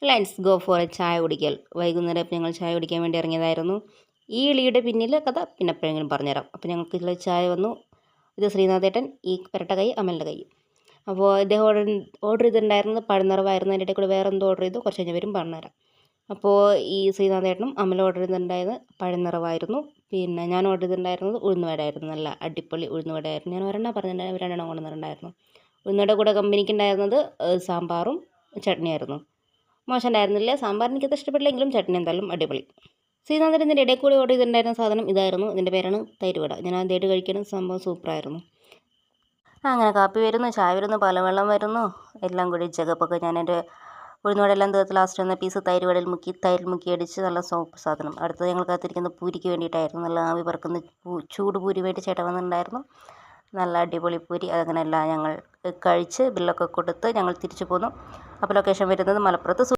Let's go for A ചായ കുടിക്കൽ. വൈകുന്നേരം ഞങ്ങൾ ചായ കുടിക്കാൻ വേണ്ടി ഇറങ്ങിയതായിരുന്നു. ഈ ഇളിയുടെ പിന്നിലെ കഥ പിന്നെ എപ്പോഴെങ്കിലും പറഞ്ഞുതരാം. അപ്പോൾ ഞങ്ങൾക്ക് ഇതിൽ ചായ വന്നു. ഇത് ശ്രീനാഥേട്ടൻ, ഈ പെരട്ട കൈ അമലിൻ്റെ കൈ. അപ്പോൾ ഇദ്ദേഹം ഓർഡർ ചെയ്തിട്ടുണ്ടായിരുന്നത് പഴനിറവായിരുന്നു. അതിൻ്റെ ഇടയിൽ കൂടെ വേറെ എന്തോ ഓർഡർ ചെയ്തു. കുറച്ച് കഴിഞ്ഞ് വരും പറഞ്ഞുതരാം. അപ്പോൾ ഈ ശ്രീനാഥേട്ടനും അമൽ ഓർഡർ ചെയ്തിട്ടുണ്ടായത് പഴനിറവായിരുന്നു. പിന്നെ ഞാൻ ഓർഡർ ചെയ്തിട്ടുണ്ടായിരുന്നത് ഉഴുന്നുവടയായിരുന്നു. നല്ല അടിപൊളി ഉഴുന്നുവടയായിരുന്നു. ഞാൻ ഒരെണ്ണം പറഞ്ഞിട്ടുണ്ടായിരുന്നു, രണ്ടെണ്ണം കൊണ്ടുവന്നിട്ടുണ്ടായിരുന്നു. ഉഴുന്നുവട കൂടെ കമ്പനിക്ക് ഉണ്ടായിരുന്നത് സാമ്പാറും ചട്നിയായിരുന്നു. മോശം ഉണ്ടായിരുന്നില്ല. സാമ്പാർ എനിക്കത് ഇഷ്ടപ്പെട്ടില്ലെങ്കിലും ചട്നി എന്തായാലും അടിപൊളി. ശ്രീനാഥൻ ഇതിൻ്റെ ഇടയിൽ കൂടി ഓർഡർ ചെയ്തിട്ടുണ്ടായിരുന്ന സാധനം ഇതായിരുന്നു. ഇതിൻ്റെ പേരാണ് തൈര് വട. ഞാൻ ആദ്യമായിട്ട് കഴിക്കുന്ന സംഭവം സൂപ്പറായിരുന്നു. അങ്ങനെ കാപ്പി വരുന്നു, ചായ വരുന്നു, പലവെള്ളം വരുന്നു, എല്ലാം കൂടി ജഗപ്പൊക്കെ ഞാൻ എൻ്റെ ഉഴുന്നുവടയെല്ലാം തീർത്ത് ലാസ്റ്റ് വന്ന പീസ് തൈര് മുക്കി അടിച്ച് നല്ല സോപ്പ് സാധനം. അടുത്തത് ഞങ്ങൾ കാത്തിരിക്കുന്ന പൂരിക്ക് വേണ്ടിയിട്ടായിരുന്നു. നല്ല ആവി പറക്കുന്ന ചൂട് പൂരി വേണ്ടി ചേട്ടൻ വന്നിട്ടുണ്ടായിരുന്നു. നല്ല അടിപൊളി പൂരി. അതങ്ങനെയല്ല ഞങ്ങൾ കഴിച്ച് ബില്ലൊക്കെ കൊടുത്ത് ഞങ്ങൾ തിരിച്ചു പോന്നു. അപ്പോൾ ലൊക്കേഷൻ വരുന്നത് മലപ്പുറത്ത്